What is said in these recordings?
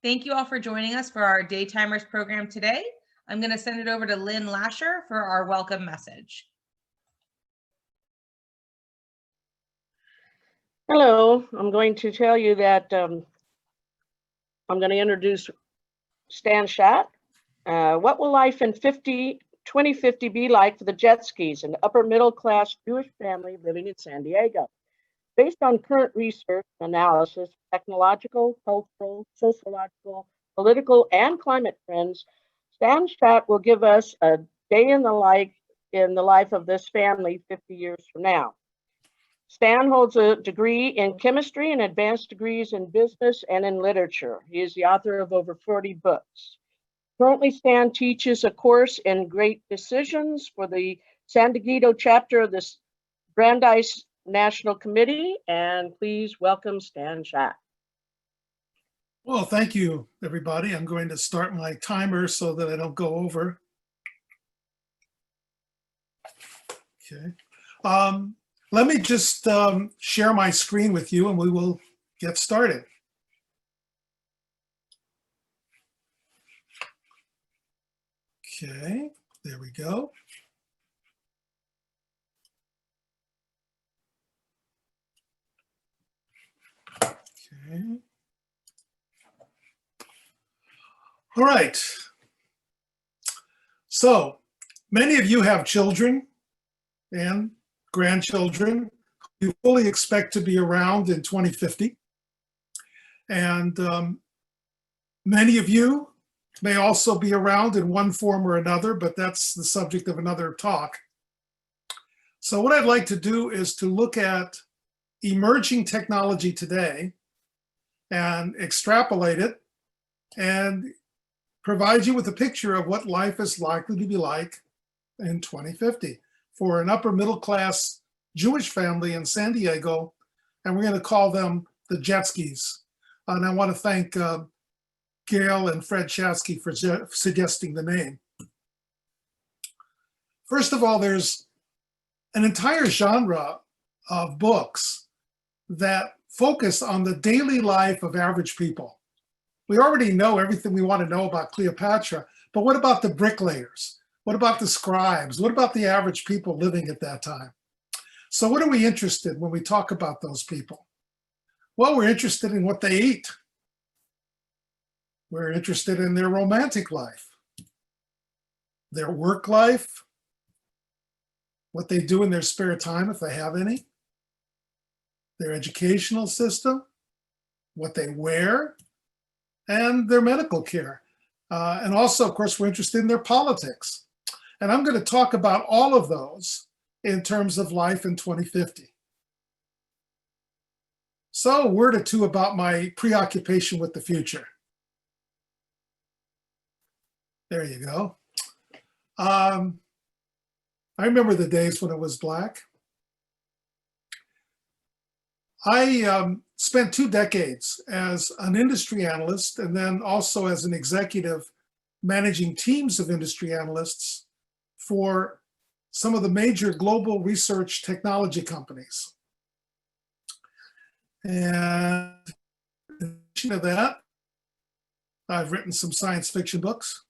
Thank you all for joining us for our DayTimers program today. I'm going to send it over to Lynn Lasher for our welcome message. Hello, I'm going to tell you that I'm going to introduce Stan Schatt. What will life in 2050 be like for the Jetskys, an upper middle class Jewish family living in San Diego? Based on current research analysis, technological, cultural, sociological, political, and climate trends, Stan Schatt will give us a day in the life of this family 50 years from now. Stan holds a degree in chemistry and advanced degrees in business and in literature. He is the author of over 40 books. Currently, Stan teaches a course in Great Decisions for the San Diego chapter of the Brandeis National Committee, and please welcome Stan Schatt. Well, thank you, everybody. I'm going to start my timer so that I don't go over. Okay. Let me just share my screen with you and we will get started. Okay, there we go. Okay. All right. So many of you have children and grandchildren you fully expect to be around in 2050. And many of you may also be around in one form or another, but that's the subject of another talk. So what I'd like to do is to look at emerging technology today and extrapolate it and provide you with a picture of what life is likely to be like in 2050 for an upper middle class Jewish family in San Diego, and we're going to call them the Jetskys. And I want to thank Gail and Fred Chasky for suggesting the name. First of all, there's an entire genre of books that focus on the daily life of average people. We already know everything we want to know about Cleopatra, but what about the bricklayers? What about the scribes? What about the average people living at that time? So what are we interested in when we talk about those people? Well, we're interested in what they eat. We're interested in their romantic life, their work life, what they do in their spare time if they have any, their educational system, what they wear, and their medical care. And also, of course, we're interested in their politics. And I'm going to talk about all of those in terms of life in 2050. So a word or two about my preoccupation with the future. There you go. I remember the days when it was black. I spent 2 decades as an industry analyst and then also as an executive managing teams of industry analysts for some of the major global research technology companies. And in addition to that, I've written some science fiction books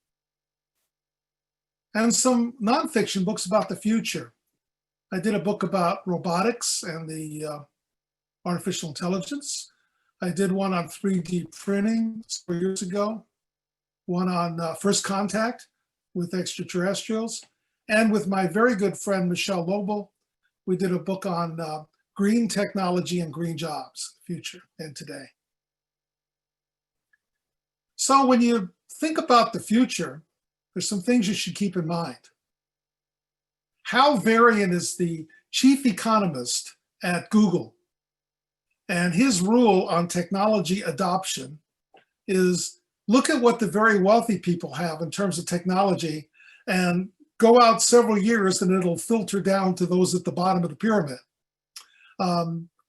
and some nonfiction books about the future. I did a book about robotics and the artificial intelligence. I did one on 3D printing 4 years ago, one on first contact with extraterrestrials, and with my very good friend, Michelle Lobel, we did a book on green technology and green jobs, future and today. So when you think about the future, there's some things you should keep in mind. Hal Varian is the chief economist at Google. And his rule on technology adoption is look at what the very wealthy people have in terms of technology and go out several years and it'll filter down to those at the bottom of the pyramid.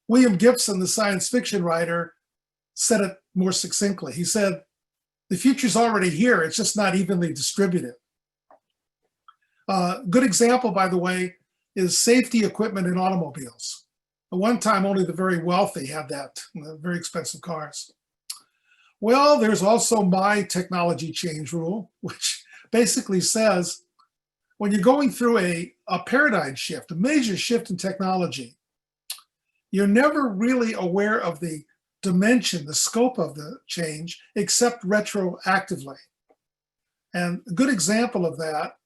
William Gibson, the science fiction writer, said it more succinctly. He said, the future's already here, it's just not evenly distributed. Good example, by the way, is safety equipment in automobiles. At one time, only the very wealthy had that, very expensive cars. Well, there's also my technology change rule, which basically says when you're going through a paradigm shift, a major shift in technology, you're never really aware of the dimension, the scope of the change, except retroactively. And a good example of that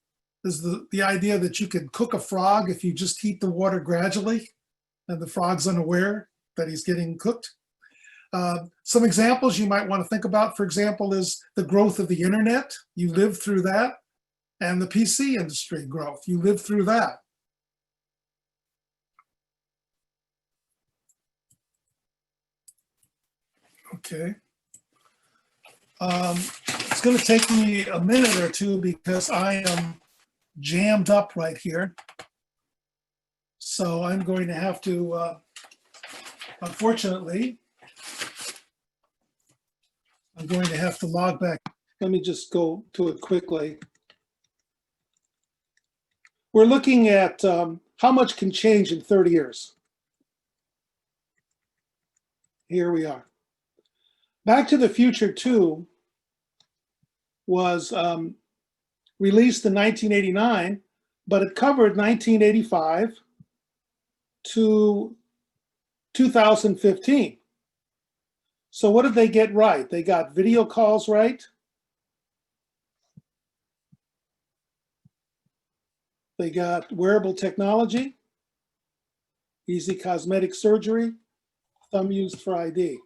is the idea that you can cook a frog if you just heat the water gradually and the frog's unaware that he's getting cooked. Some examples you might want to think about, for example, is the growth of the internet. You lived through that. And the PC industry growth. You lived through that. Okay. It's going to take me a minute or two because I am jammed up right here. So I'm going to have to, unfortunately, I'm going to have to log back. Let me just go to it quickly. We're looking at how much can change in 30 years. Here we are. Back to the Future 2 was released in 1989, but it covered 1985 to 2015. So what did they get right? They got video calls right. They got wearable technology, easy cosmetic surgery, thumb used for ID.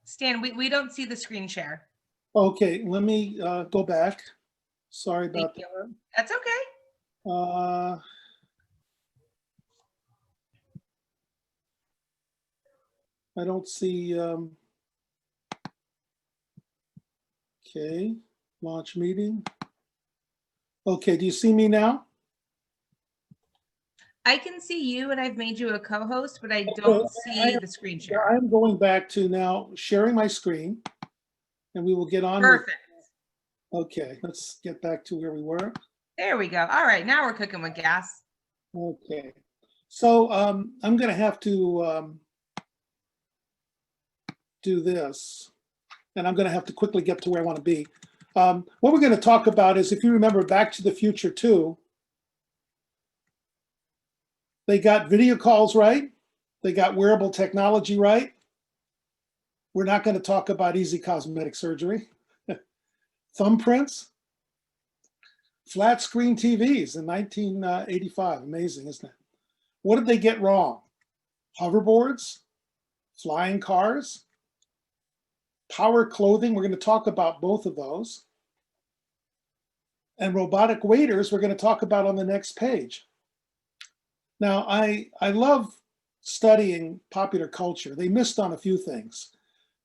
Stan, we don't see the screen share. Okay, let me go back. Sorry about Thank you. that. That's okay. I don't see, okay, launch meeting. Okay, do you see me now? I can see you and I've made you a co-host, but I don't see the screen share. I'm going back to now sharing my screen and we will get on. Perfect. Okay, let's get back to where we were. There we go. All right, now we're cooking with gas. Okay, so I'm going to have to do this, and I'm going to have to quickly get to where I want to be. What we're going to talk about is, if you remember Back to the Future 2, they got video calls right. They got wearable technology right. We're not going to talk about easy cosmetic surgery. Thumbprints. Flat screen TVs in 1985. Amazing, isn't it? What did they get wrong? Hoverboards, flying cars, power clothing. We're going to talk about both of those. And robotic waiters, we're going to talk about on the next page. Now, I love studying popular culture. They missed on a few things.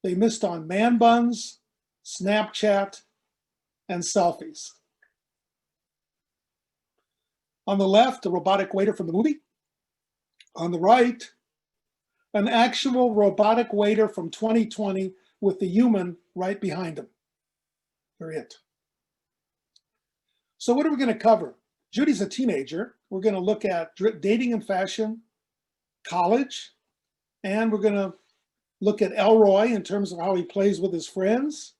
They missed on man buns, Snapchat, and selfies. On the left, a robotic waiter from the movie. On the right, an actual robotic waiter from 2020 with the human right behind him. They're it. So what are we going to cover? Judy's a teenager. We're going to look at dating and fashion, college, and we're going to look at Elroy in terms of how he plays with his friends,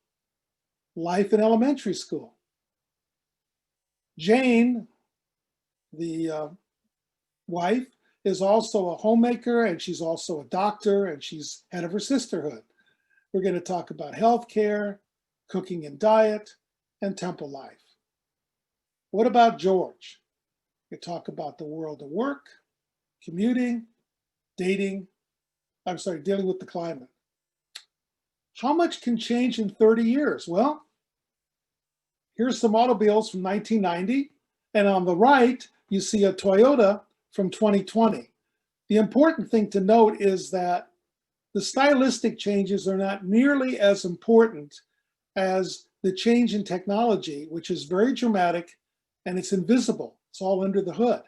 life in elementary school. Jane, the wife, is also a homemaker, and she's also a doctor, and she's head of her sisterhood. We're going to talk about healthcare, cooking and diet, and temple life. What about George? We talk about the world of work, commuting, dating, dealing with the climate. How much can change in 30 years? Well, here's some automobiles from 1990, and on the right, you see a Toyota from 2020. The important thing to note is that the stylistic changes are not nearly as important as the change in technology, which is very dramatic and it's invisible. It's all under the hood.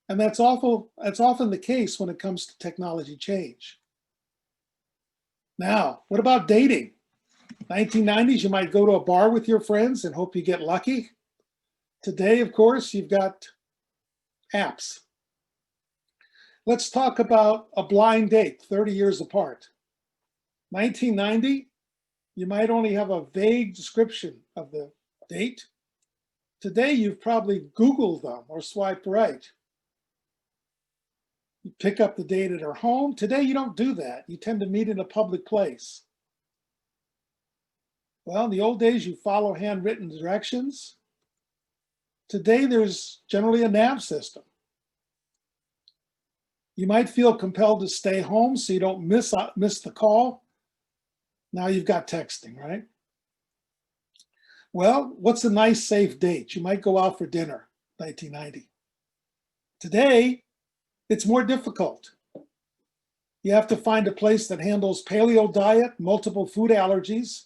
And that's often the case when it comes to technology change. Now, what about dating? 1990s, you might go to a bar with your friends and hope you get lucky. Today, of course, you've got apps. Let's talk about a blind date 30 years apart. 1990, you might only have a vague description of the date. Today, you've probably Googled them or swiped right. You pick up the date at her home. Today, you don't do that. You tend to meet in a public place. Well, in the old days, you follow handwritten directions. Today, there's generally a nav system. You might feel compelled to stay home so you don't miss the call. Now you've got texting, right? Well, what's a nice, safe date? You might go out for dinner, 1990. Today, it's more difficult. You have to find a place that handles paleo diet, multiple food allergies,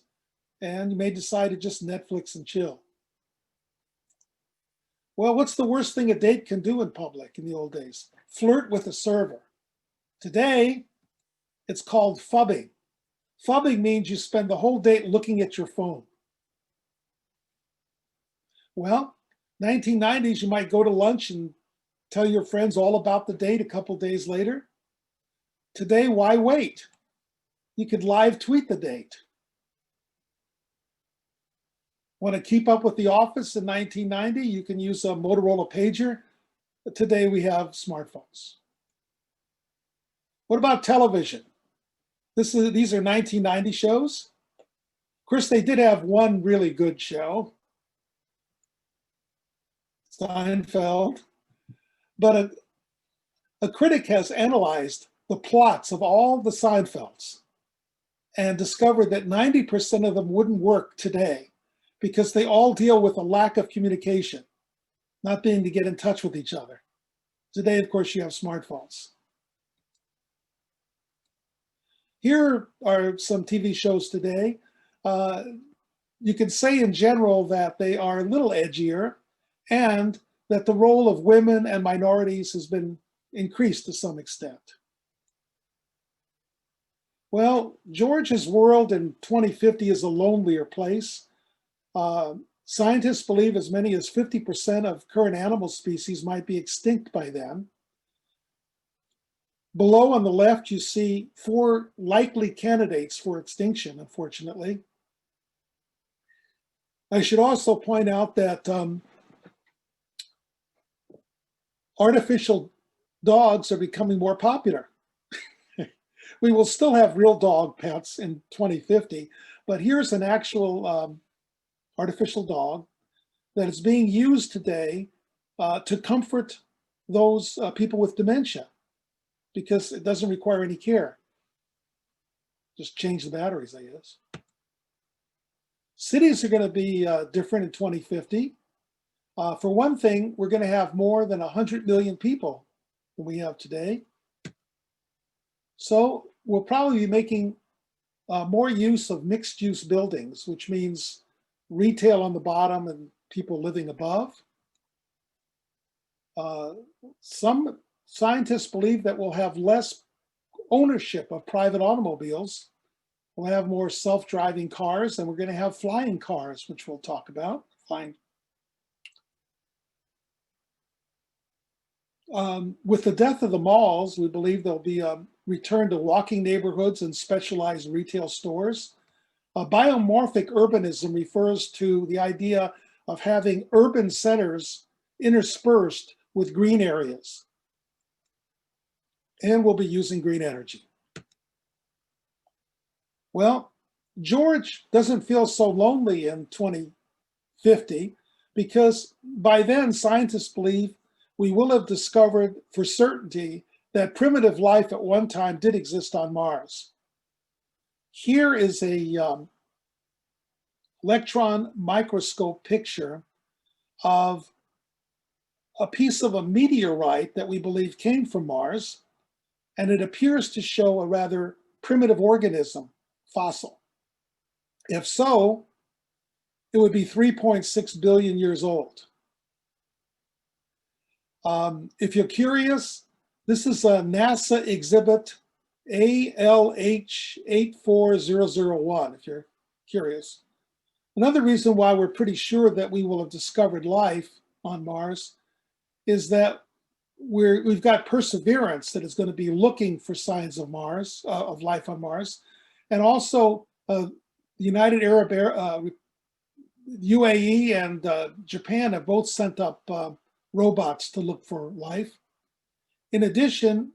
and you may decide to just Netflix and chill. Well, what's the worst thing a date can do in public in the old days? Flirt with a server. Today, it's called phubbing. Phubbing means you spend the whole date looking at your phone. Well, 1990s, you might go to lunch and tell your friends all about the date a couple days later. Today, why wait? You could live tweet the date. Want to keep up with the office in 1990? You can use a Motorola pager. Today, we have smartphones. What about television? These are 1990 shows. Of course, they did have one really good show, Seinfeld. But a critic has analyzed the plots of all the Seinfelds and discovered that 90% of them wouldn't work today because they all deal with a lack of communication, not being to get in touch with each other. Today, of course, you have smartphones. Here are some TV shows today. You can say in general that they are a little edgier and that the role of women and minorities has been increased to some extent. Well, George's world in 2050 is a lonelier place. Scientists believe as many as 50% of current animal species might be extinct by then. Below on the left, you see 4 likely candidates for extinction, unfortunately. I should also point out that artificial dogs are becoming more popular. We will still have real dog pets in 2050, but here's an actual artificial dog that is being used today to comfort those people with dementia because it doesn't require any care. Just change the batteries, I guess. Cities are going to be different in 2050. For one thing, we're going to have more than 100 million people than we have today. So we'll probably be making more use of mixed-use buildings, which means retail on the bottom and people living above. Some scientists believe that we'll have less ownership of private automobiles. We'll have more self-driving cars, and we're going to have flying cars, which we'll talk about. With the death of the malls, we believe there'll be a return to walking neighborhoods and specialized retail stores. Biomorphic urbanism refers to the idea of having urban centers interspersed with green areas. And we'll be using green energy. Well, George doesn't feel so lonely in 2050 because by then scientists believe we will have discovered for certainty that primitive life at one time did exist on Mars. Here is a electron microscope picture of a piece of a meteorite that we believe came from Mars, and it appears to show a rather primitive organism, fossil. If so, it would be 3.6 billion years old. If you're curious, this is a NASA exhibit ALH84001, if you're curious. Another reason why we're pretty sure that we will have discovered life on Mars is that we've got Perseverance that is going to be looking for signs of Mars, of life on Mars. And also the United Arab UAE and Japan have both sent up robots to look for life. In addition,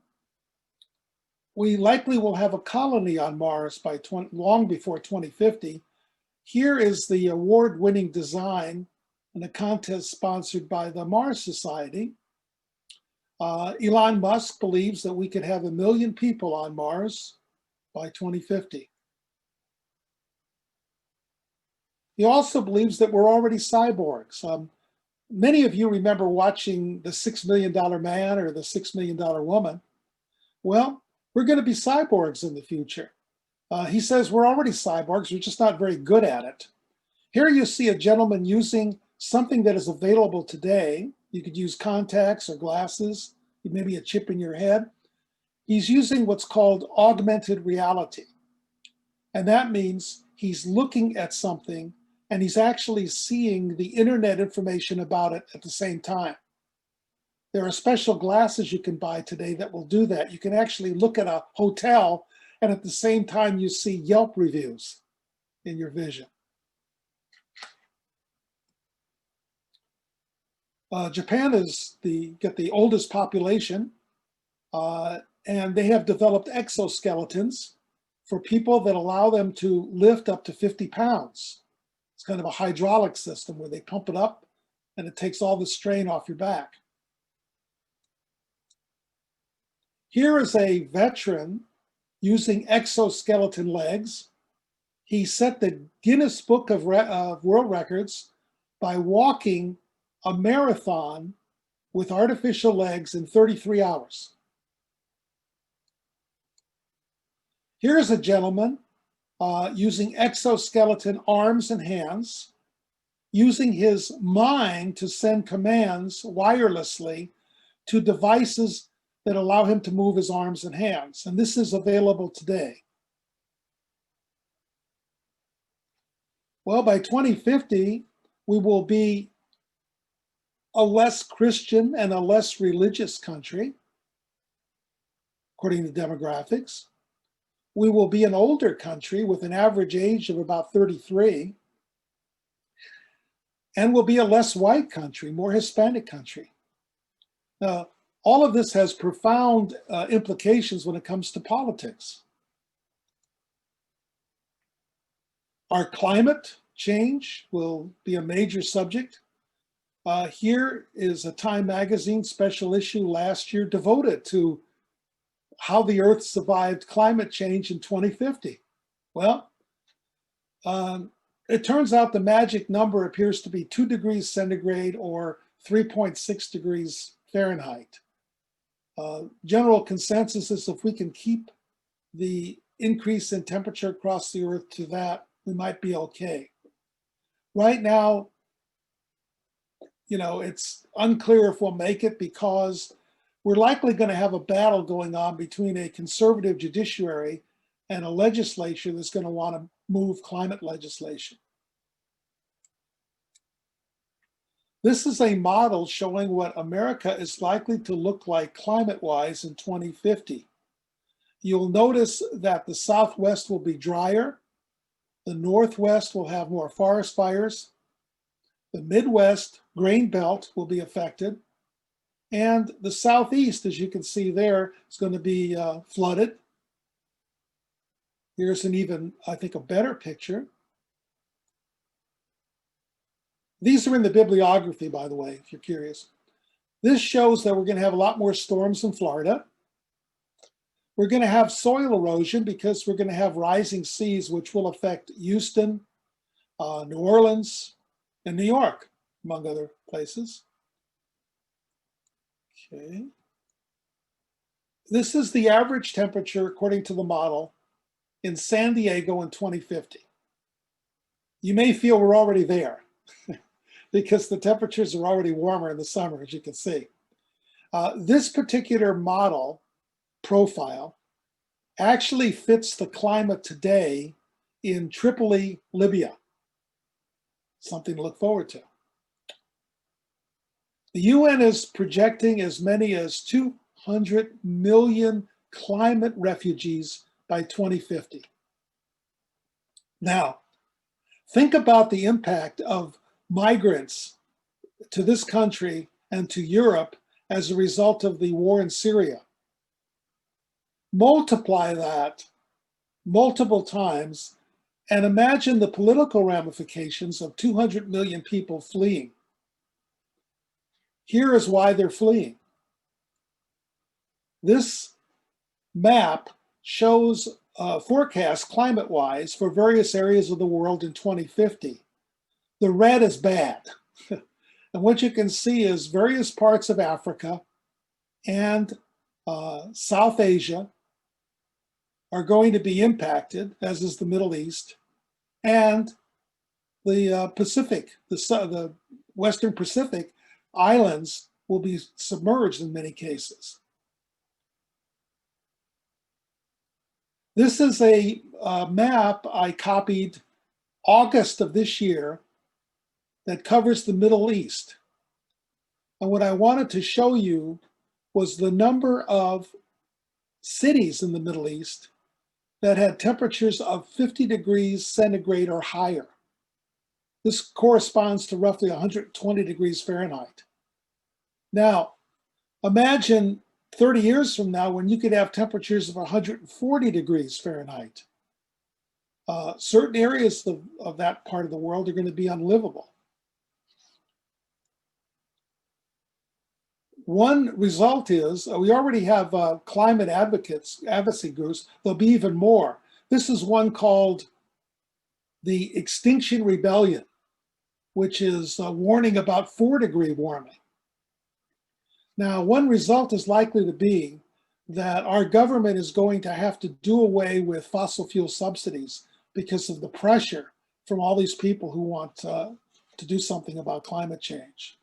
we likely will have a colony on Mars by long before 2050. Here is the award-winning design in a contest sponsored by the Mars Society. Elon Musk believes that we could have 1 million people on Mars by 2050. He also believes that we're already cyborgs. Many of you remember watching the $6 Million Man or the $6 Million Woman. Well, we're going to be cyborgs in the future. He says we're already cyborgs, we're just not very good at it. Here you see a gentleman using something that is available today. You could use contacts or glasses, maybe a chip in your head. He's using what's called augmented reality. And that means he's looking at something and he's actually seeing the internet information about it at the same time. There are special glasses you can buy today that will do that. You can actually look at a hotel and at the same time you see Yelp reviews in your vision. Japan is got the oldest population, and they have developed exoskeletons for people that allow them to lift up to 50 pounds. It's kind of a hydraulic system where they pump it up and it takes all the strain off your back. Here is a veteran using exoskeleton legs. He set the Guinness Book of World Records by walking a marathon with artificial legs in 33 hours. Here's a gentleman using exoskeleton arms and hands, using his mind to send commands wirelessly to devices that allow him to move his arms and hands. And this is available today. Well, by 2050, we will be a less Christian and a less religious country, according to demographics. We will be an older country with an average age of about 33. And we'll be a less white country, more Hispanic country. Now, all of this has profound implications when it comes to politics. Our climate change will be a major subject. Here is a Time magazine special issue last year devoted to how the Earth survived climate change in 2050. Well, it turns out the magic number appears to be 2 degrees centigrade or 3.6 degrees Fahrenheit. General consensus is if we can keep the increase in temperature across the Earth to that, we might be okay. Right now, you know, it's unclear if we'll make it because we're likely going to have a battle going on between a conservative judiciary and a legislature that's going to want to move climate legislation. This is a model showing what America is likely to look like climate-wise in 2050. You'll notice that the Southwest will be drier, the Northwest will have more forest fires, the Midwest grain belt will be affected, and the Southeast, as you can see there, is going to be flooded. Here's an even, I think, a better picture. These are in the bibliography, by the way, if you're curious. This shows that we're going to have a lot more storms in Florida. We're going to have soil erosion because we're going to have rising seas, which will affect Houston, New Orleans, and New York, among other places. Okay. This is the average temperature, according to the model, in San Diego in 2050. You may feel we're already there because the temperatures are already warmer in the summer, as you can see. This particular model profile actually fits the climate today in Tripoli, Libya. Something to look forward to. The UN is projecting as many as 200 million climate refugees by 2050. Now, Think about the impact of migrants to this country and to Europe as a result of the war in Syria. Multiply that multiple times and imagine the political ramifications of 200 million people fleeing. Here is why they're fleeing. This map shows forecasts climate-wise for various areas of the world in 2050. The red is bad. And what you can see is various parts of Africa and South Asia are going to be impacted, as is the Middle East, and the Pacific, the Western Pacific islands will be submerged in many cases. This is a map I copied August of this year that covers the Middle East. And what I wanted to show you was the number of cities in the Middle East that had temperatures of 50 degrees centigrade or higher. This corresponds to roughly 120 degrees Fahrenheit. Now, imagine 30 years from now when you could have temperatures of 140 degrees Fahrenheit. Certain areas of that part of the world are going to be unlivable. One result is we already have climate advocacy groups. There'll be even more. This is one called the Extinction Rebellion, which is warning about 4-degree warming. Now, one result is likely to be that our government is going to have to do away with fossil fuel subsidies because of the pressure from all these people who want to do something about climate change.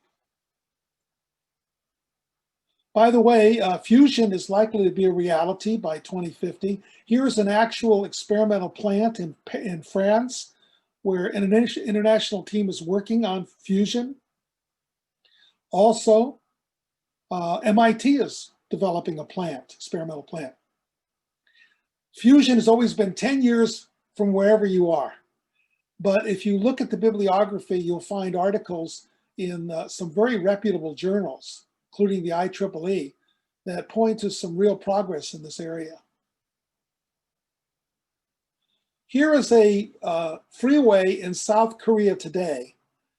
By the way, fusion is likely to be a reality by 2050. Here's an actual experimental plant in France where an international team is working on fusion. Also, MIT is developing a plant, experimental plant. Fusion has always been 10 years from wherever you are. But if you look at the bibliography, you'll find articles in some very reputable journals, including the IEEE, that point to some real progress in this area. Here is a freeway in South Korea today.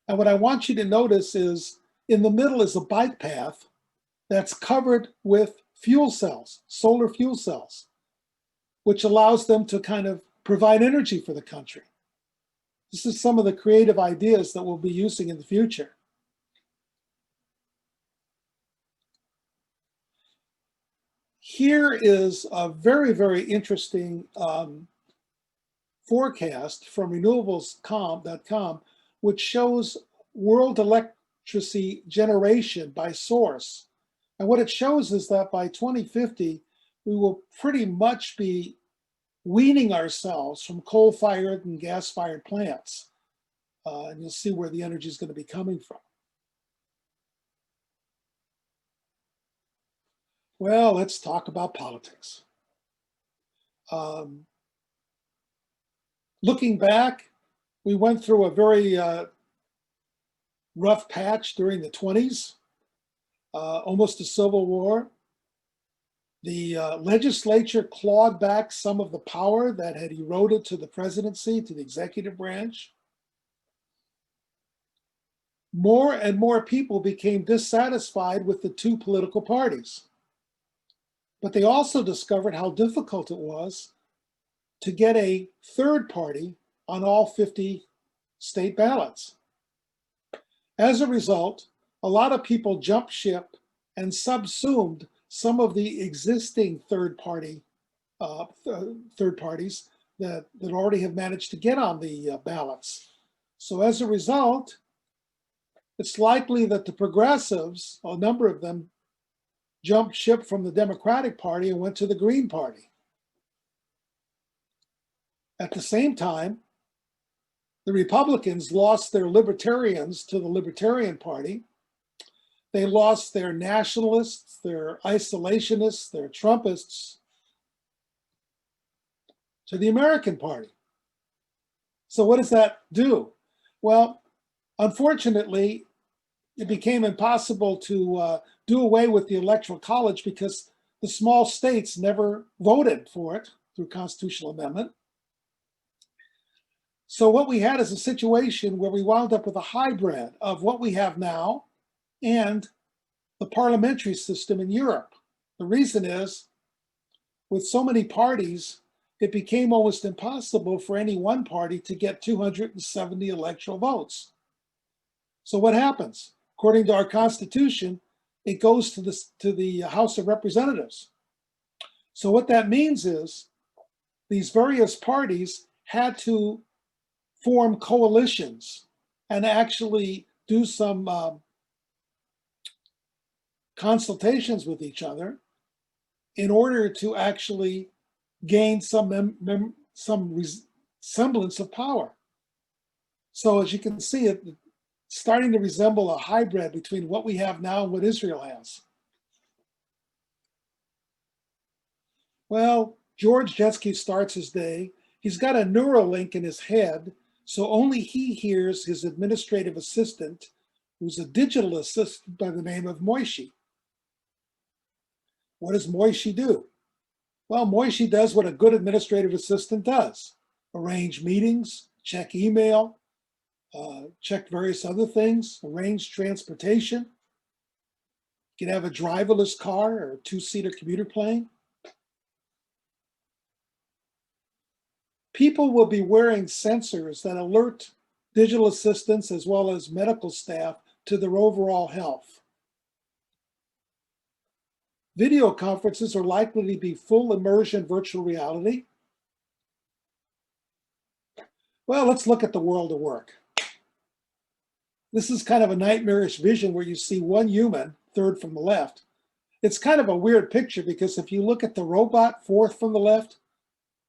And what I want you to notice is in the middle is a bike path that's covered with fuel cells, solar fuel cells, which allows them to kind of provide energy for the country. This is some of the creative ideas that we'll be using in the future. Here is a very, very interesting forecast from renewables.com, which shows world electricity generation by source. And what it shows is that by 2050, we will pretty much be weaning ourselves from coal-fired and gas-fired plants. And you'll see where the energy is going to be coming from. Well, let's talk about politics. Looking back, we went through a very rough patch during the 20s, almost a civil war. The legislature clawed back some of the power that had eroded to the presidency, to the executive branch. More and more people became dissatisfied with the two political parties. But they also discovered how difficult it was to get a third party on all 50 state ballots. As a result, a lot of people jumped ship and subsumed some of the existing third parties that already have managed to get on the ballots. So as a result, it's likely that the progressives, a number of them, jumped ship from the Democratic Party and went to the Green Party. At the same time, the Republicans lost their libertarians to the Libertarian Party. They lost their nationalists, their isolationists, their Trumpists to the American Party. So what does that do? Well, unfortunately, it became impossible to do away with the Electoral College because the small states never voted for it through constitutional amendment. So what we had is a situation where we wound up with a hybrid of what we have now and the parliamentary system in Europe. The reason is, with so many parties, it became almost impossible for any one party to get 270 electoral votes. So what happens? According to our Constitution, it goes to the House of Representatives. So what that means is these various parties had to form coalitions and actually do some consultations with each other in order to actually gain some semblance of power. So as you can see, it's starting to resemble a hybrid between what we have now and what Israel has. Well, George Jetsky starts his day. He's got a Neuralink in his head, so only he hears his administrative assistant, who's a digital assistant by the name of Moishi. What does Moishi do? Well, Moishi does what a good administrative assistant does: arrange meetings, check email, check various other things, arrange transportation. You can have a driverless car or a two-seater commuter plane. People will be wearing sensors that alert digital assistants as well as medical staff to their overall health. Video conferences are likely to be full immersion virtual reality. Well, let's look at the world of work. This is kind of a nightmarish vision where you see one human, third from the left. It's kind of a weird picture because if you look at the robot, fourth from the left,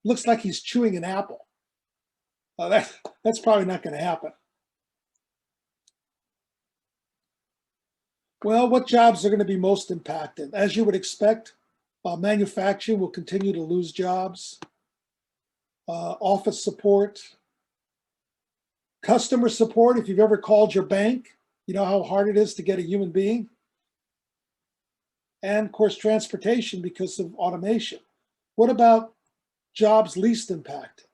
looks like he's chewing an apple. That's probably not going to happen. Well, what jobs are going to be most impacted? As you would expect, manufacturing will continue to lose jobs. Office support, customer support. If you've ever called your bank, you know how hard it is to get a human being. And of course, transportation because of automation. What about jobs least impacted?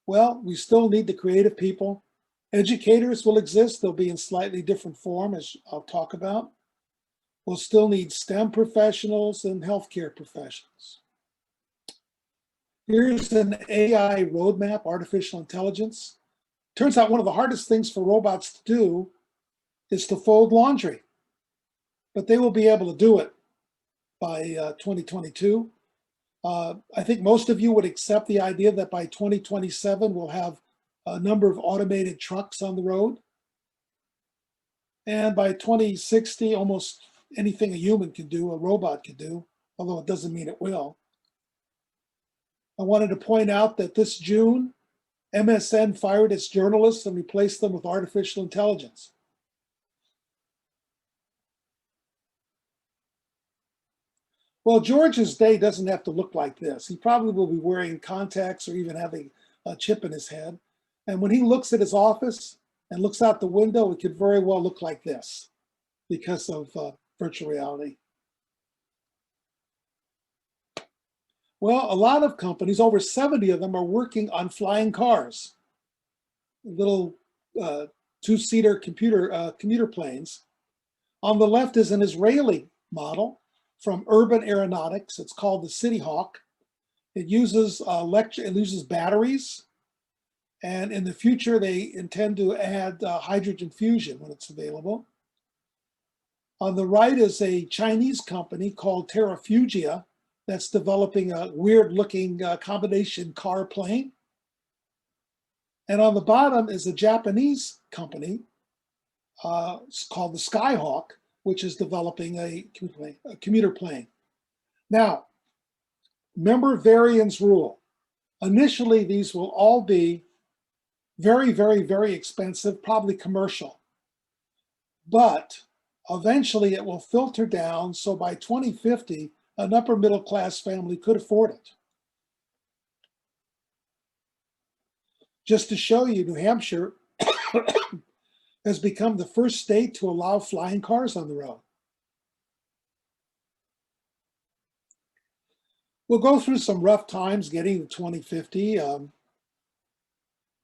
Well, we still need the creative people. Educators will exist. They'll be in slightly different form, as I'll talk about. We'll still need STEM professionals and healthcare professionals. Here's an AI roadmap, artificial intelligence. Turns out one of the hardest things for robots to do is to fold laundry, but they will be able to do it by 2022. I think most of you would accept the idea that by 2027, we'll have a number of automated trucks on the road. And by 2060, almost anything a human can do, a robot can do, although it doesn't mean it will. I wanted to point out that this June, MSN fired its journalists and replaced them with artificial intelligence. Well, George's day doesn't have to look like this. He probably will be wearing contacts or even having a chip in his head. And when he looks at his office and looks out the window, it could very well look like this because of virtual reality. Well, a lot of companies, over 70 of them, are working on flying cars, little two-seater commuter planes. On the left is an Israeli model from Urban Aeronautics. It's called the City Hawk. It uses batteries, and in the future they intend to add hydrogen fusion when it's available. On the right is a Chinese company called Terrafugia that's developing a weird-looking combination car plane. And on the bottom is a Japanese company called the Skyhawk, which is developing a commuter plane. Now, remember Varian's rule. Initially, these will all be very, very, very expensive, probably commercial. But eventually it will filter down, so by 2050, an upper middle class family could afford it. Just to show you, New Hampshire has become the first state to allow flying cars on the road. We'll go through some rough times getting to 2050. Here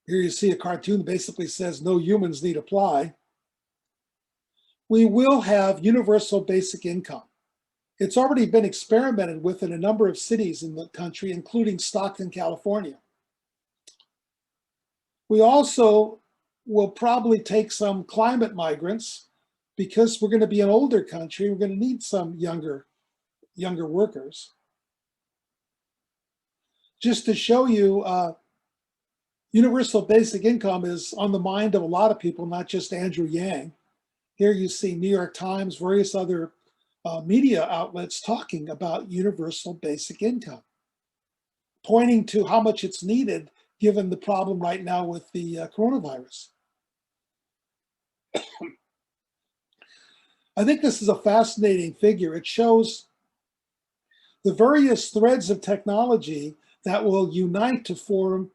you see a cartoon that basically says no humans need apply. We will have universal basic income. It's already been experimented with in a number of cities in the country, including Stockton, California. We also will probably take some climate migrants because we're going to be an older country. We're going to need some younger workers. Just to show you, universal basic income is on the mind of a lot of people, not just Andrew Yang. Here you see New York Times, various other media outlets talking about universal basic income, pointing to how much it's needed given the problem right now with the coronavirus. I think this is a fascinating figure. It shows the various threads of technology that will unite to form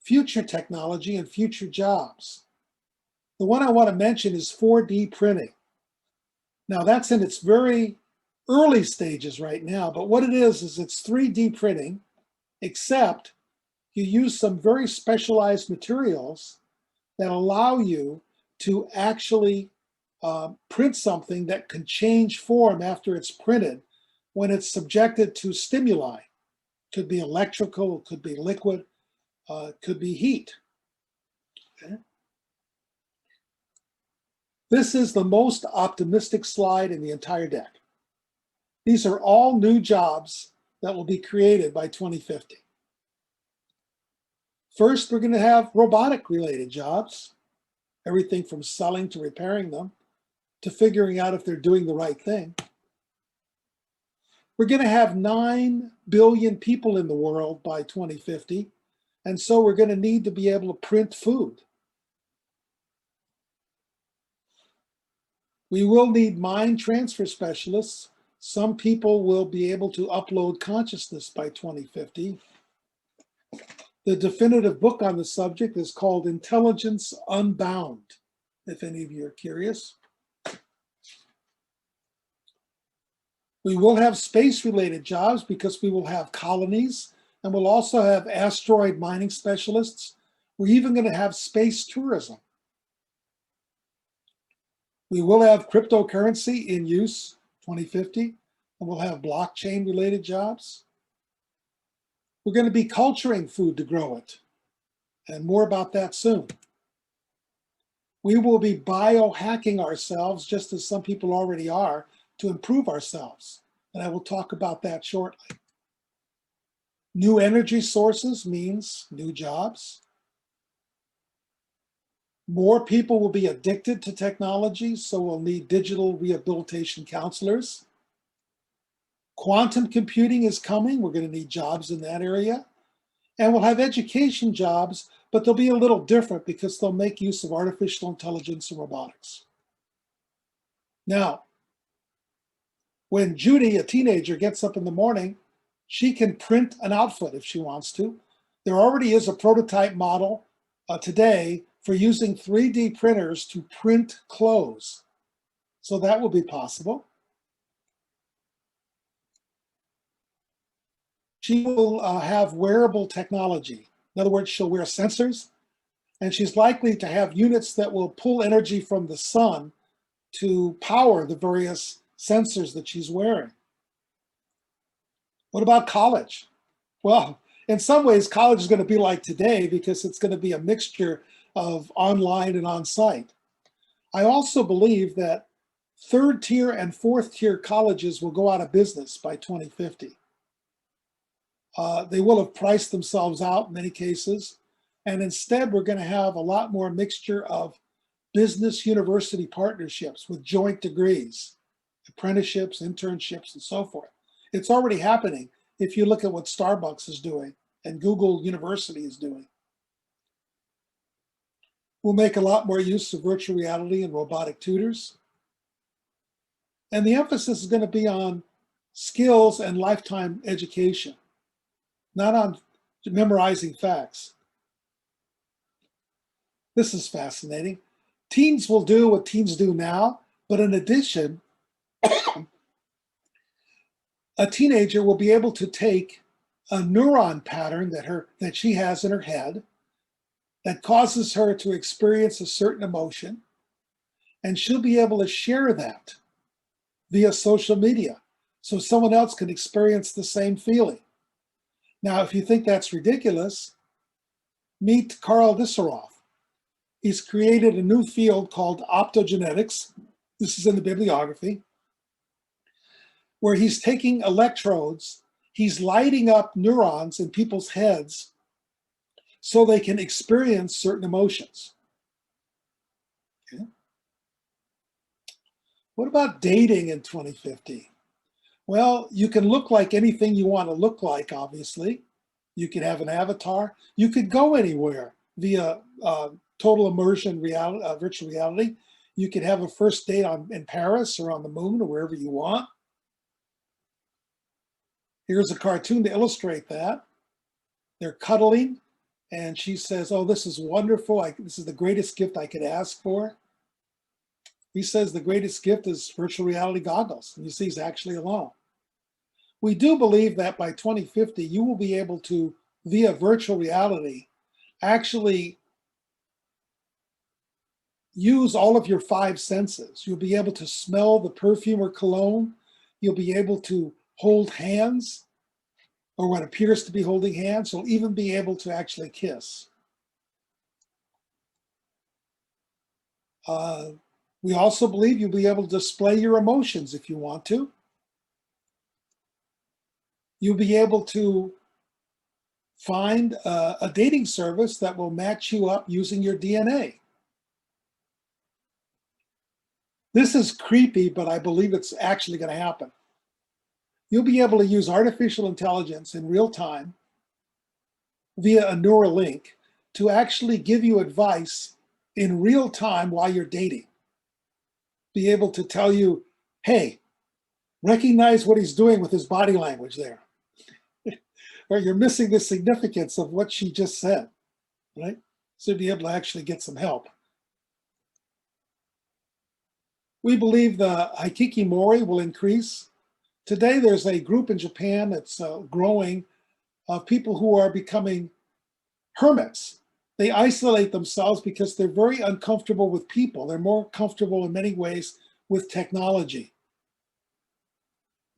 future technology and future jobs. The one I want to mention is 4D printing. Now that's in its very early stages right now, but what it is it's 3D printing, except you use some very specialized materials that allow you to actually print something that can change form after it's printed when it's subjected to stimuli. Could be electrical, could be liquid, could be heat. Okay. This is the most optimistic slide in the entire deck. These are all new jobs that will be created by 2050. First, we're going to have robotic related jobs, everything from selling to repairing them, to figuring out if they're doing the right thing. We're going to have 9 billion people in the world by 2050, and so we're going to need to be able to print food. We will need mind transfer specialists. Some people will be able to upload consciousness by 2050. The definitive book on the subject is called Intelligence Unbound, if any of you are curious. We will have space-related jobs because we will have colonies, and we'll also have asteroid mining specialists. We're even going to have space tourism. We will have cryptocurrency in use 2050, and we'll have blockchain-related jobs. We're going to be culturing food to grow it, and more about that soon. We will be biohacking ourselves, just as some people already are, to improve ourselves, and I will talk about that shortly. New energy sources means new jobs. More people will be addicted to technology, so we'll need digital rehabilitation counselors. Quantum computing is coming. We're going to need jobs in that area. And we'll have education jobs, but they'll be a little different because they'll make use of artificial intelligence and robotics. Now, when Judy, a teenager, gets up in the morning, she can print an outfit if she wants to. There already is a prototype model today for using 3D printers to print clothes. So that will be possible. She will have wearable technology. In other words, she'll wear sensors, and she's likely to have units that will pull energy from the sun to power the various sensors that she's wearing. What about college? Well, in some ways, college is going to be like today because it's going to be a mixture of online and on-site. I also believe that third-tier and fourth-tier colleges will go out of business by 2050. They will have priced themselves out in many cases, and instead we're going to have a lot more mixture of business university partnerships with joint degrees, apprenticeships, internships, and so forth. It's already happening if you look at what Starbucks is doing and Google University is doing. We'll make a lot more use of virtual reality and robotic tutors. And the emphasis is going to be on skills and lifetime education, not on memorizing facts. This is fascinating. Teens will do what teens do now, but in addition, a teenager will be able to take a neuron pattern that she has in her head that causes her to experience a certain emotion, and she'll be able to share that via social media so someone else can experience the same feeling. Now, if you think that's ridiculous, meet Carl Disseroff. He's created a new field called optogenetics. This is in the bibliography, where he's taking electrodes, he's lighting up neurons in people's heads so they can experience certain emotions. Okay. What about dating in 2050? Well, you can look like anything you want to look like, obviously. You could have an avatar. You could go anywhere via total immersion reality, virtual reality. You could have a first date in Paris or on the moon or wherever you want. Here's a cartoon to illustrate that. They're cuddling, and she says, "Oh, this is wonderful. This is the greatest gift I could ask for." He says the greatest gift is virtual reality goggles, and you see he's actually alone. We do believe that by 2050, you will be able to, via virtual reality, actually use all of your five senses. You'll be able to smell the perfume or cologne. You'll be able to hold hands, or what appears to be holding hands. You'll even be able to actually kiss. We also believe you'll be able to display your emotions if you want to. You'll be able to find a dating service that will match you up using your DNA. This is creepy, but I believe it's actually going to happen. You'll be able to use artificial intelligence in real time via a neural link to actually give you advice in real time while you're dating. Be able to tell you, hey, recognize what he's doing with his body language there. Or you're missing the significance of what she just said, right? So be able to actually get some help. We believe the hikikomori will increase. Today, there's a group in Japan that's growing of people who are becoming hermits. They isolate themselves because they're very uncomfortable with people. They're more comfortable in many ways with technology.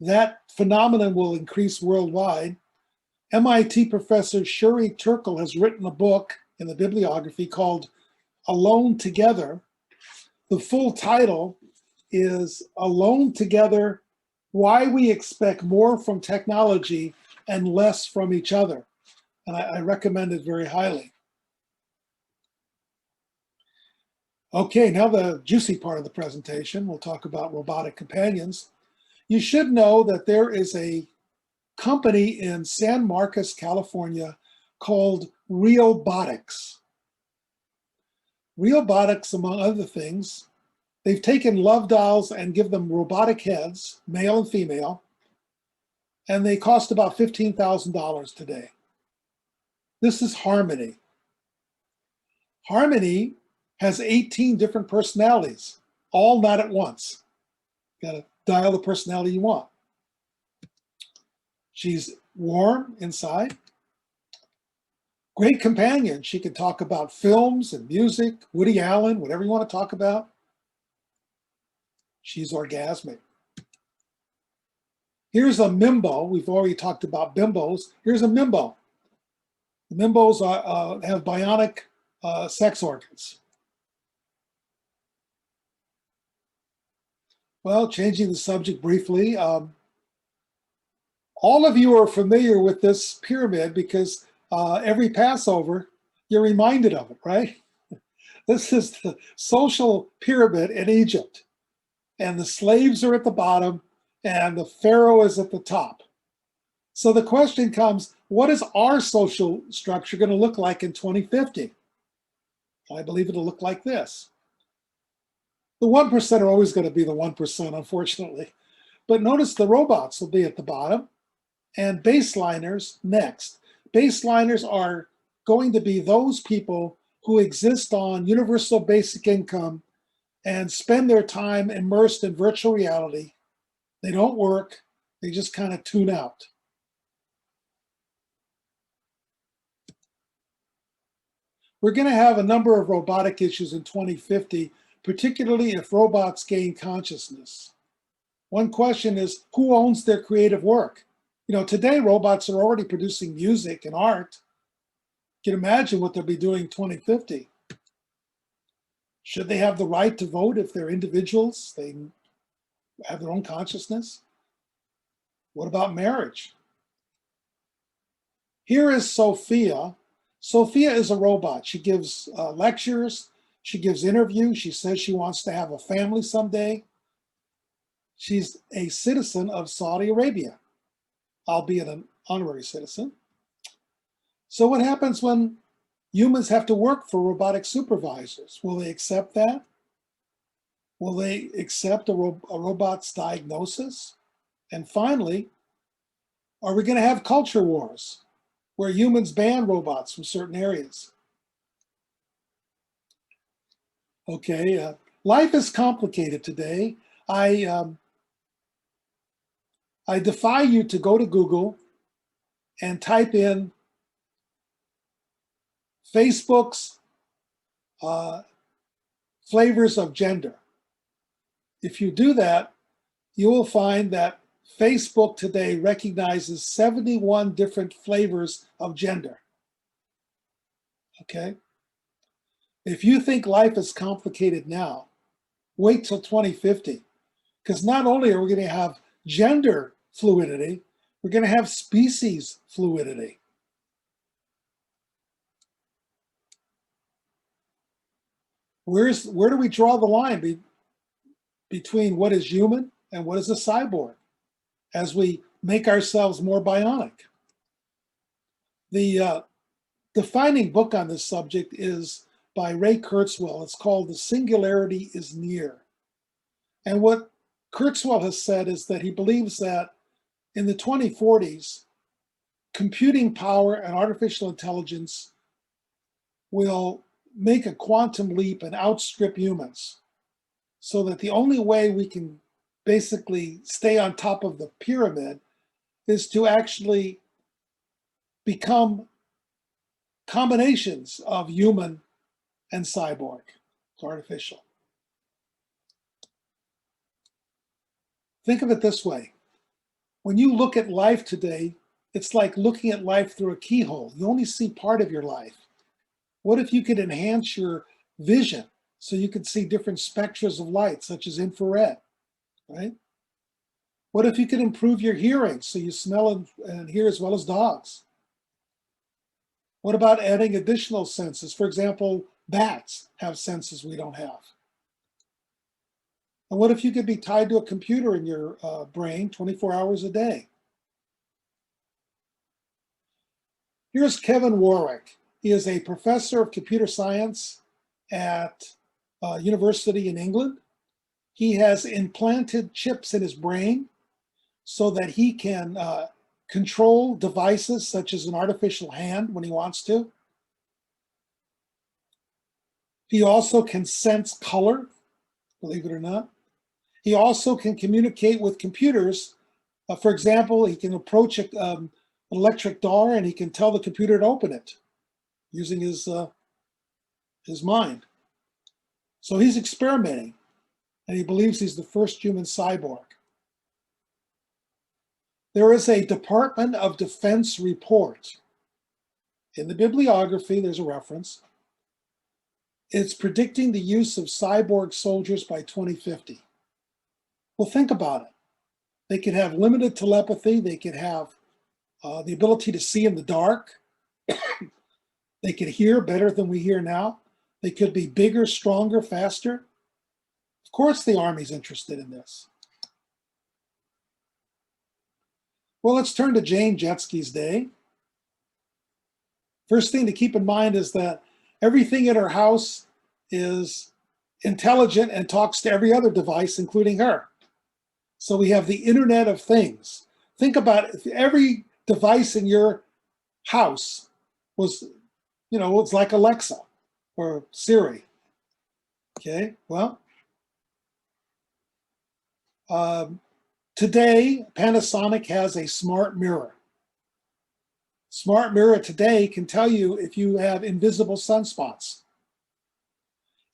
That phenomenon will increase worldwide. MIT professor Shuri Turkle has written a book in the bibliography called Alone Together. The full title is Alone Together: Why We Expect More from Technology and Less from Each Other. And I recommend it very highly. Okay, now the juicy part of the presentation. We'll talk about robotic companions. You should know that there is a company in San Marcos, California called Realbotics. Realbotics, among other things, they've taken love dolls and give them robotic heads, male and female, and they cost about $15,000 today. This is Harmony. Harmony has 18 different personalities, all not at once. You gotta dial the personality you want. She's warm inside. Great companion. She can talk about films and music, Woody Allen, whatever you want to talk about. She's orgasmic. Here's a Mimbo. We've already talked about bimbos. Here's a Mimbo. The Mimbos have bionic sex organs. Well, changing the subject briefly, all of you are familiar with this pyramid because every Passover, you're reminded of it, right? This is the social pyramid in Egypt. And the slaves are at the bottom and the Pharaoh is at the top. So the question comes, what is our social structure going to look like in 2050? I believe it'll look like this. The 1% are always going to be the 1%, unfortunately. But notice the robots will be at the bottom and baseliners next. Baseliners are going to be those people who exist on universal basic income and spend their time immersed in virtual reality. They don't work, they just kind of tune out. We're going to have a number of robotic issues in 2050, particularly if robots gain consciousness. One question is, who owns their creative work? Today robots are already producing music and art. You can imagine what they'll be doing in 2050. Should they have the right to vote if they're individuals? They have their own consciousness? What about marriage? Here is Sophia. Sophia is a robot. She gives lectures. She gives interviews. She says she wants to have a family someday. She's a citizen of Saudi Arabia, albeit an honorary citizen. So what happens when humans have to work for robotic supervisors? Will they accept that? Will they accept a robot's diagnosis? And finally, are we going to have culture wars where humans ban robots from certain areas? Okay, life is complicated today. I defy you to go to Google and type in Facebook's flavors of gender. If you do that, you will find that Facebook today recognizes 71 different flavors of gender. Okay? If you think life is complicated now, wait till 2050, because not only are we going to have gender fluidity, we're going to have species fluidity. Where do we draw the line between what is human and what is a cyborg as we make ourselves more bionic? The defining book on this subject is by Ray Kurzweil. It's called The Singularity is Near. And what Kurzweil has said is that he believes that in the 2040s, computing power and artificial intelligence will make a quantum leap and outstrip humans, so that the only way we can basically stay on top of the pyramid is to actually become combinations of human and cyborg, artificial. Think of it this way. When you look at life today, it's like looking at life through a keyhole. You only see part of your life. What if you could enhance your vision so you could see different spectrums of light, such as infrared, right? What if you could improve your hearing so you smell and hear as well as dogs? What about adding additional senses? For example, bats have senses we don't have. And what if you could be tied to a computer in your brain 24 hours a day? Here's Kevin Warwick. He is a professor of computer science at a university in England. He has implanted chips in his brain so that he can control devices such as an artificial hand when he wants to. He also can sense color, believe it or not. He also can communicate with computers. For example, he can approach an electric door and he can tell the computer to open it using his mind. So he's experimenting, and he believes he's the first human cyborg. There is a Department of Defense report. In the bibliography, there's a reference. It's predicting the use of cyborg soldiers by 2050. Well, think about it. They could have limited telepathy. They could have the ability to see in the dark. They could hear better than we hear now. They could be bigger, stronger, faster. Of course, the Army's interested in this. Well, let's turn to Jane Jetsky's day. First thing to keep in mind is that everything in her house is intelligent and talks to every other device, including her. So we have the Internet of Things. Think about it. If every device in your house was, it's like Alexa. or Siri. Okay, well, today Panasonic has a smart mirror. Smart mirror today can tell you if you have invisible sunspots.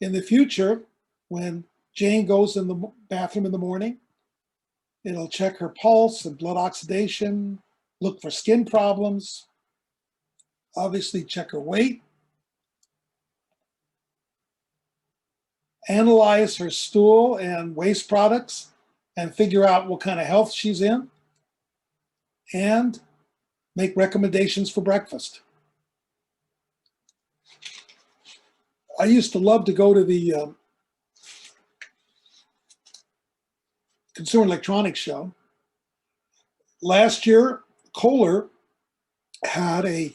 In the future, when Jane goes in the bathroom in the morning, it'll check her pulse and blood oxidation, look for skin problems, obviously check her weight, analyze her stool and waste products and figure out what kind of health she's in, and make recommendations for breakfast. I used to love to go to the Consumer Electronics Show. Last year, Kohler had a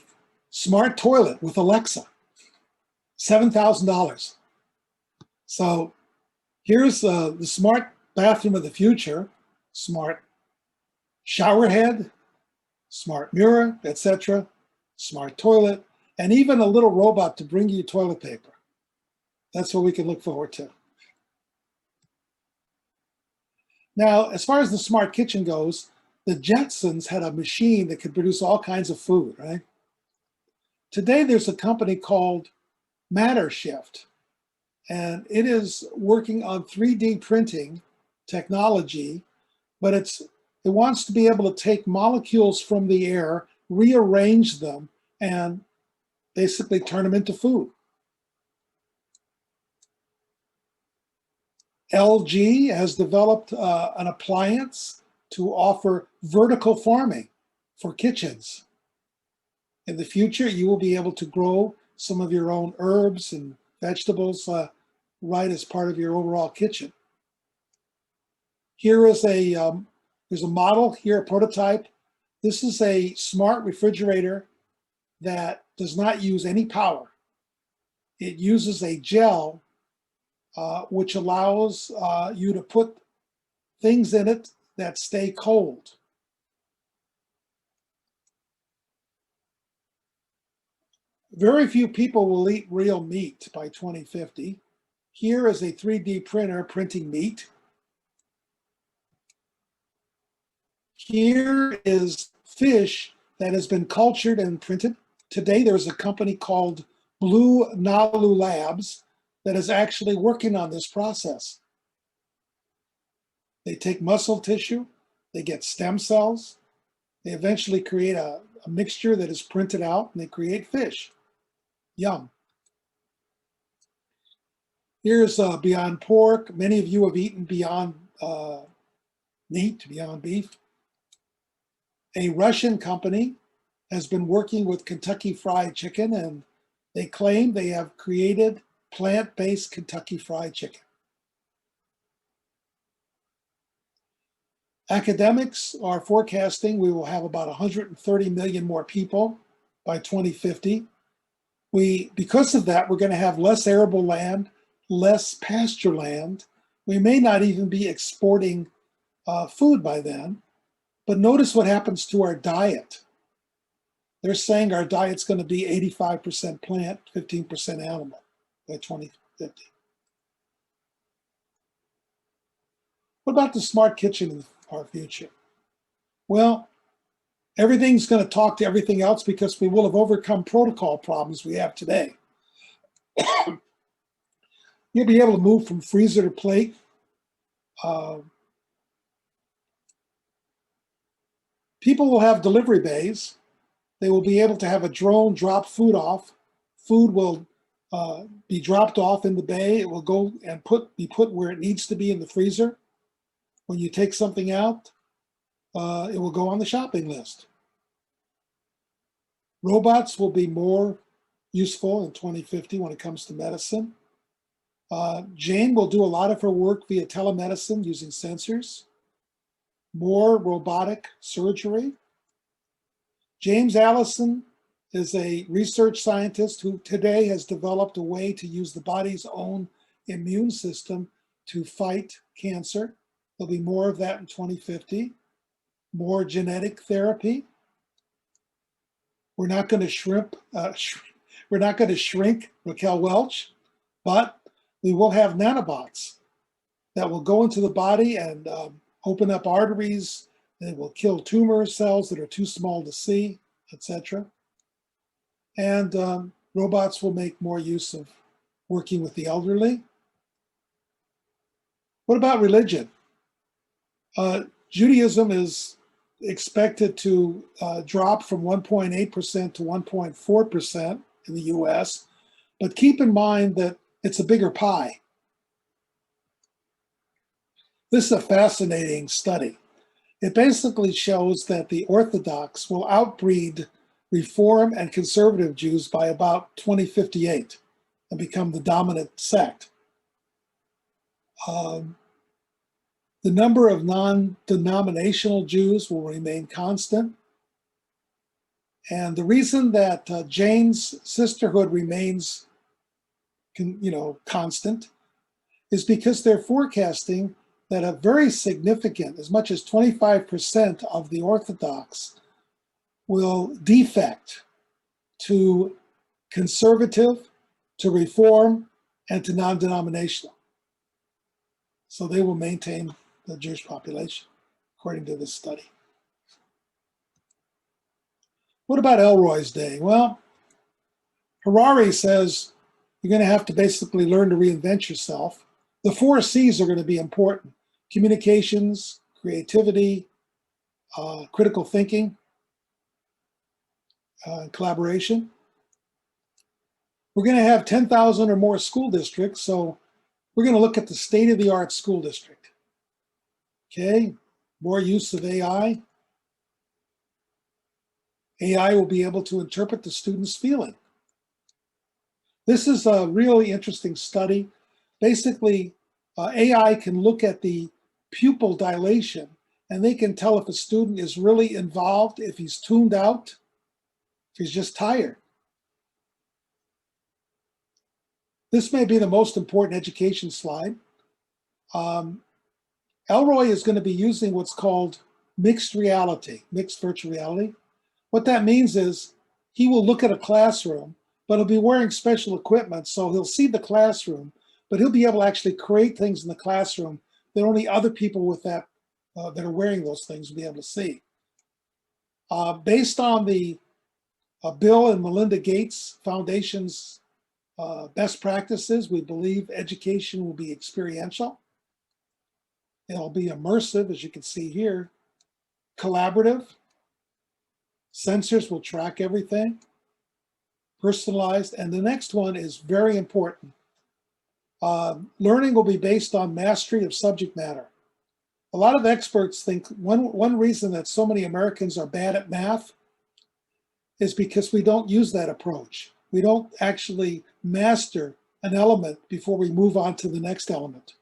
smart toilet with Alexa, $7,000. So here's the smart bathroom of the future, smart shower head, smart mirror, etc., smart toilet, and even a little robot to bring you toilet paper. That's what we can look forward to. Now, as far as the smart kitchen goes, the Jetsons had a machine that could produce all kinds of food, right? Today, there's a company called MatterShift, and it is working on 3D printing technology, but it wants to be able to take molecules from the air, rearrange them, and basically turn them into food. LG has developed an appliance to offer vertical farming for kitchens. In the future, you will be able to grow some of your own herbs and vegetables right as part of your overall kitchen. Here is there's a model here, a prototype. This is a smart refrigerator that does not use any power. It uses a gel which allows you to put things in it that stay cold. Very few people will eat real meat by 2050. Here is a 3D printer printing meat. Here is fish that has been cultured and printed. Today, there's a company called Blue Nalu Labs that is actually working on this process. They take muscle tissue, they get stem cells, they eventually create a mixture that is printed out, and they create fish. Yum. Here's Beyond Pork. Many of you have eaten Beyond meat, Beyond Beef. A Russian company has been working with Kentucky Fried Chicken, and they claim they have created plant-based Kentucky Fried Chicken. Academics are forecasting we will have about 130 million more people by 2050. Because of that, we're going to have less arable land, less pasture land. We may not even be exporting food by then. But notice what happens to our diet. They're saying our diet's going to be 85% plant, 15% animal by 2050. What about the smart kitchen in our future? Well, everything's going to talk to everything else because we will have overcome protocol problems we have today. You'll be able to move from freezer to plate. People will have delivery bays. They will be able to have a drone drop food off. Food will be dropped off in the bay. It will go and be put where it needs to be in the freezer. When you take something out, it will go on the shopping list. Robots will be more useful in 2050 when it comes to medicine. Jane will do a lot of her work via telemedicine using sensors. More robotic surgery. James Allison is a research scientist who today has developed a way to use the body's own immune system to fight cancer. There'll be more of that in 2050. More genetic therapy. We're not going to We're not going to shrink Raquel Welch, but we will have nanobots that will go into the body and open up arteries. They will kill tumor cells that are too small to see, etc. And robots will make more use of working with the elderly. What about religion? Judaism is expected to drop from 1.8% to 1.4% in the US, but keep in mind that it's a bigger pie. This is a fascinating study. It basically shows that the Orthodox will outbreed Reform and conservative Jews by about 2058 and become the dominant sect. The number of non-denominational Jews will remain constant. And the reason that Jane's sisterhood remains constant is because they're forecasting that a very significant, as much as 25% of the Orthodox will defect to conservative, to Reform, and to non-denominational. So they will maintain the Jewish population, according to this study. What about Elroy's day? Well, Harari says you're going to have to basically learn to reinvent yourself. The 4 C's are going to be important: communications, creativity, critical thinking, collaboration. We're going to have 10,000 or more school districts, so we're going to look at the state-of-the-art school district. Okay, more use of AI. AI will be able to interpret the student's feeling. This is a really interesting study. Basically, AI can look at the pupil dilation, and they can tell if a student is really involved, if he's tuned out, if he's just tired. This may be the most important education slide. Elroy is going to be using what's called mixed reality, mixed virtual reality. What that means is he will look at a classroom, but he'll be wearing special equipment, so he'll see the classroom, but he'll be able to actually create things in the classroom that only other people with that that are wearing those things will be able to see. Based on the Bill and Melinda Gates Foundation's best practices, we believe education will be experiential. It'll be immersive, as you can see here, collaborative. Sensors will track everything, personalized. And the next one is very important. Learning will be based on mastery of subject matter. A lot of experts think one reason that so many Americans are bad at math is because we don't use that approach. We don't actually master an element before we move on to the next element.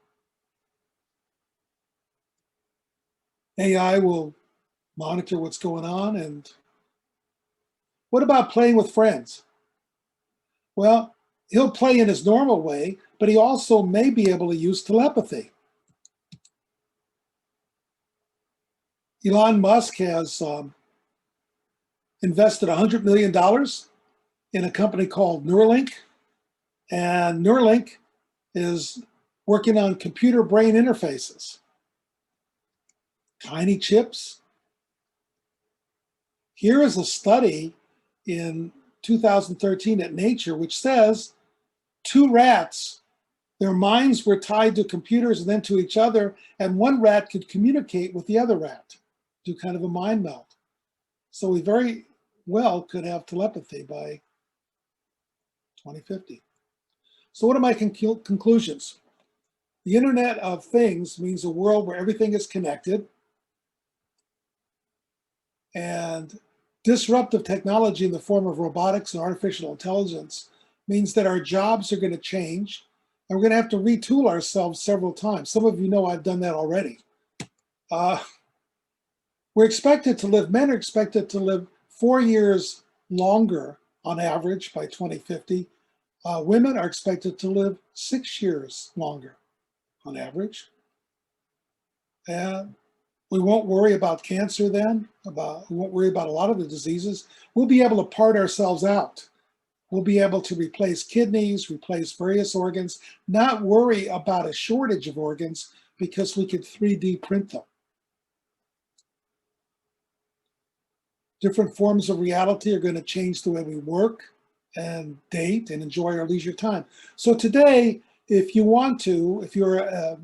AI will monitor what's going on. And what about playing with friends? Well, he'll play in his normal way, but he also may be able to use telepathy. Elon Musk has invested $100 million in a company called Neuralink. And Neuralink is working on computer-brain interfaces. Tiny chips. Here is a study in 2013 at Nature, which says 2 rats, their minds were tied to computers and then to each other, and one rat could communicate with the other rat, do kind of a mind meld. So we very well could have telepathy by 2050. So what are my conclusions? The Internet of Things means a world where everything is connected, and disruptive technology in the form of robotics and artificial intelligence means that our jobs are going to change, and we're going to have to retool ourselves several times. Some of you know I've done that already. Men are expected to live 4 years longer on average by 2050. Women are expected to live 6 years longer on average. And we won't worry about cancer then, we won't worry about a lot of the diseases. We'll be able to part ourselves out. We'll be able to replace kidneys, replace various organs, not worry about a shortage of organs because we can 3D print them. Different forms of reality are going to change the way we work and date and enjoy our leisure time. So today, if you want to, if you're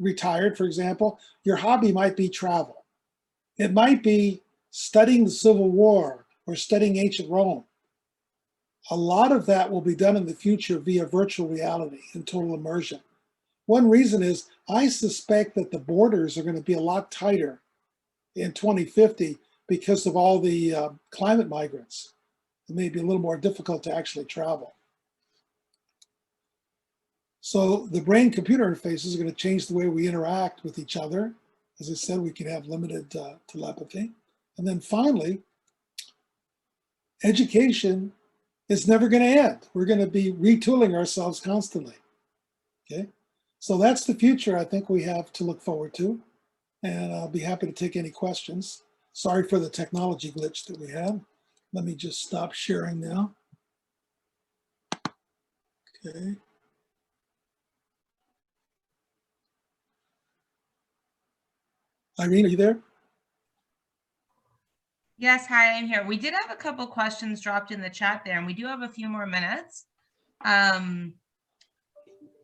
retired, for example, your hobby might be travel. It might be studying the Civil War or studying ancient Rome. A lot of that will be done in the future via virtual reality and total immersion. One reason is I suspect that the borders are going to be a lot tighter in 2050 because of all the climate migrants. It may be a little more difficult to actually travel. So the brain-computer interfaces are going to change the way we interact with each other. As I said, we can have limited telepathy. And then finally, education is never going to end. We're going to be retooling ourselves constantly. Okay, so that's the future I think we have to look forward to. And I'll be happy to take any questions. Sorry for the technology glitch that we had. Let me just stop sharing now. Okay. Irene, are you there? Yes, hi, I'm here. We did have a couple questions dropped in the chat there, and we do have a few more minutes.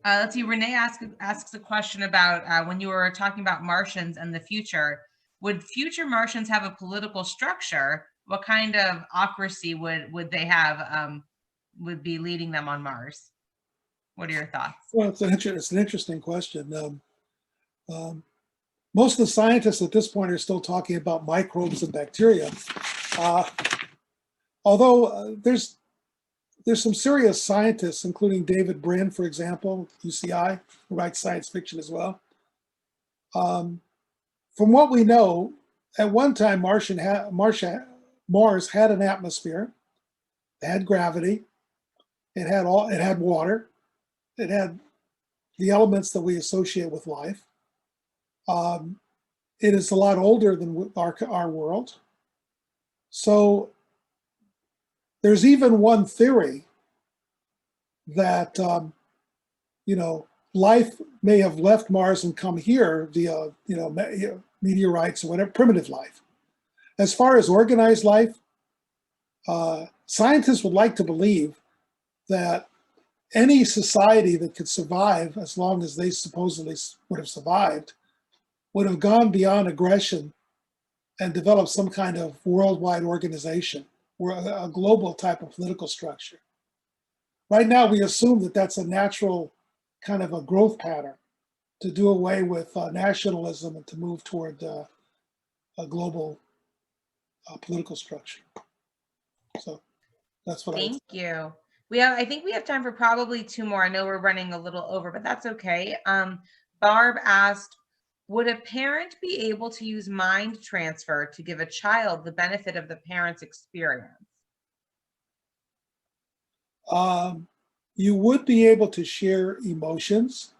Let's see, Renee asks a question about when you were talking about Martians and the future. Would future Martians have a political structure? What kind of autocracy would they have, would be leading them on Mars? What are your thoughts? Well, it's an interesting question. Most of the scientists at this point are still talking about microbes and bacteria. Although there's some serious scientists, including David Brin, for example, UCI, who writes science fiction as well. From what we know, at one time Mars had an atmosphere, it had gravity, it had water, it had the elements that we associate with life. It is a lot older than our world. So there's even one theory that, life may have left Mars and come here via, meteorites or whatever, primitive life. As far as organized life, scientists would like to believe that any society that could survive, as long as they supposedly would have survived, would have gone beyond aggression and developed some kind of worldwide organization or a global type of political structure. Right now, we assume that that's a natural kind of a growth pattern to do away with nationalism and to move toward a global political structure. So that's what Thank you. I think we have time for probably two more. I know we're running a little over, but that's okay. Barb asked, would a parent be able to use mind transfer to give a child the benefit of the parent's experience? You would be able to share emotions.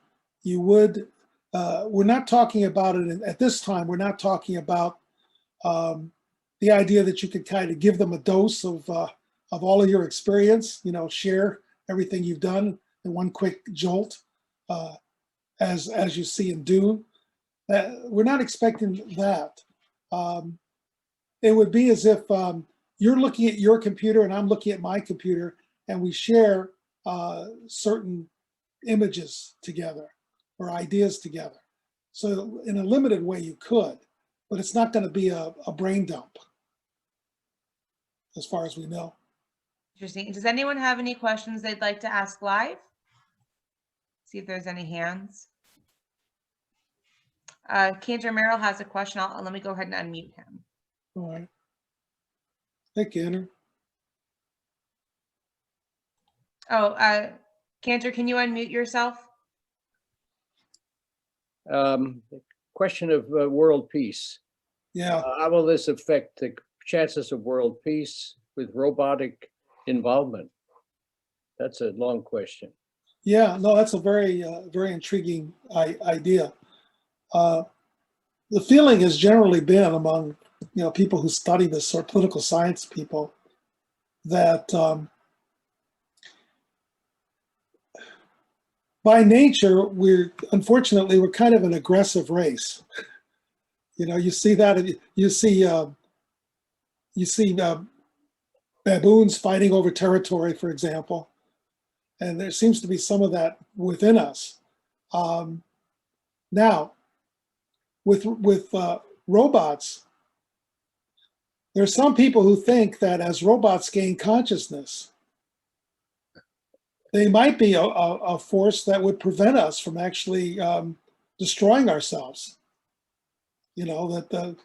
You would, we're not talking about it at this time, we're not talking about the idea that you could kind of give them a dose of all of your experience, share everything you've done in one quick jolt, as you see and do. We're not expecting that. It would be as if you're looking at your computer and I'm looking at my computer, and we share certain images together or ideas together. So in a limited way you could, but it's not going to be a brain dump as far as we know. Interesting. Does anyone have any questions they'd like to ask live? See if there's any hands. Cantor Merrill has a question. Let me go ahead and unmute him. All right. Hey, Cantor. Oh, Cantor, can you unmute yourself? Question of world peace. Yeah. How will this affect the chances of world peace with robotic involvement? That's a long question. Yeah, no, that's a very, very intriguing idea. The feeling has generally been among, people who study this sort of political science people that by nature, unfortunately, we're kind of an aggressive race. You know, you see that, you see baboons fighting over territory, for example, and there seems to be some of that within us. Now, with robots, there are some people who think that as robots gain consciousness, they might be a force that would prevent us from actually destroying ourselves. You know, that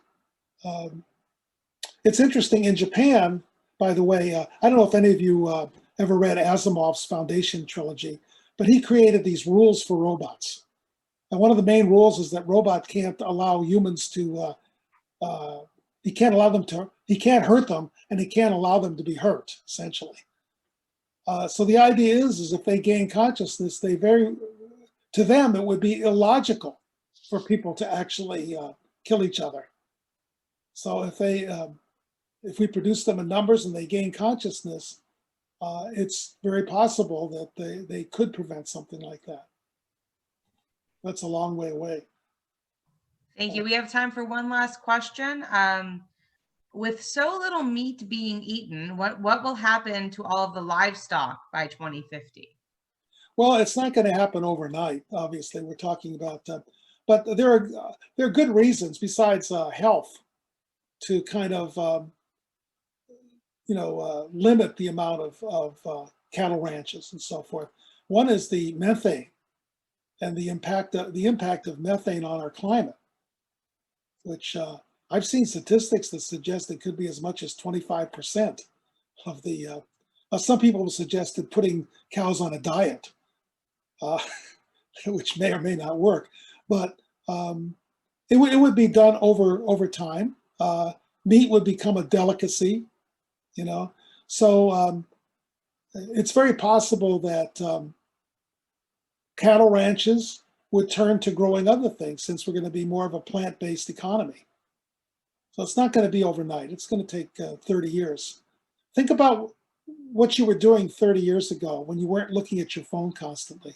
it's interesting in Japan, by the way, I don't know if any of you ever read Asimov's Foundation trilogy, but he created these rules for robots. And one of the main rules is that robot can't allow humans to, he can't hurt them, and he can't allow them to be hurt, essentially. So the idea is if they gain consciousness, to them, it would be illogical for people to actually kill each other. So if we produce them in numbers and they gain consciousness, it's very possible that they could prevent something like that. That's a long way away. Thank you. We have time for one last question. With so little meat being eaten, what will happen to all of the livestock by 2050? Well, it's not going to happen overnight. Obviously, we're talking about, but there are good reasons besides health to kind of limit the amount of cattle ranches and so forth. One is the methane and the impact of methane on our climate, which I've seen statistics that suggest it could be as much as 25% of the. Some people have suggested putting cows on a diet, which may or may not work, but it would be done over time. Meat would become a delicacy, you know. So it's very possible that cattle ranches would turn to growing other things, since we're going to be more of a plant-based economy. So it's not going to be overnight. It's going to take 30 years. Think about what you were doing 30 years ago when you weren't looking at your phone constantly.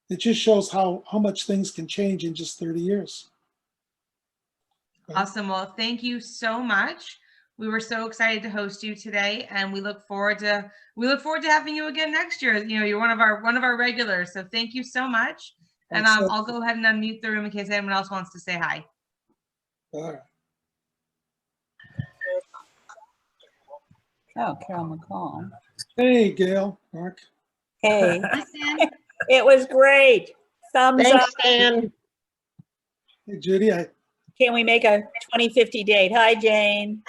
It just shows how much things can change in just 30 years. Okay. Awesome. Well, thank you so much. We were so excited to host you today, and we look forward to having you again next year. You know, you're one of our regulars. So thank you so much. And I'll go ahead and unmute the room in case anyone else wants to say hi. All right. Oh, Carol McCall. Hey, Gail, Mark. Hey, Listen. it was great. Thumbs Thanks, up. Dan. Hey, Judy, Can we make a 2050 date? Hi, Jane.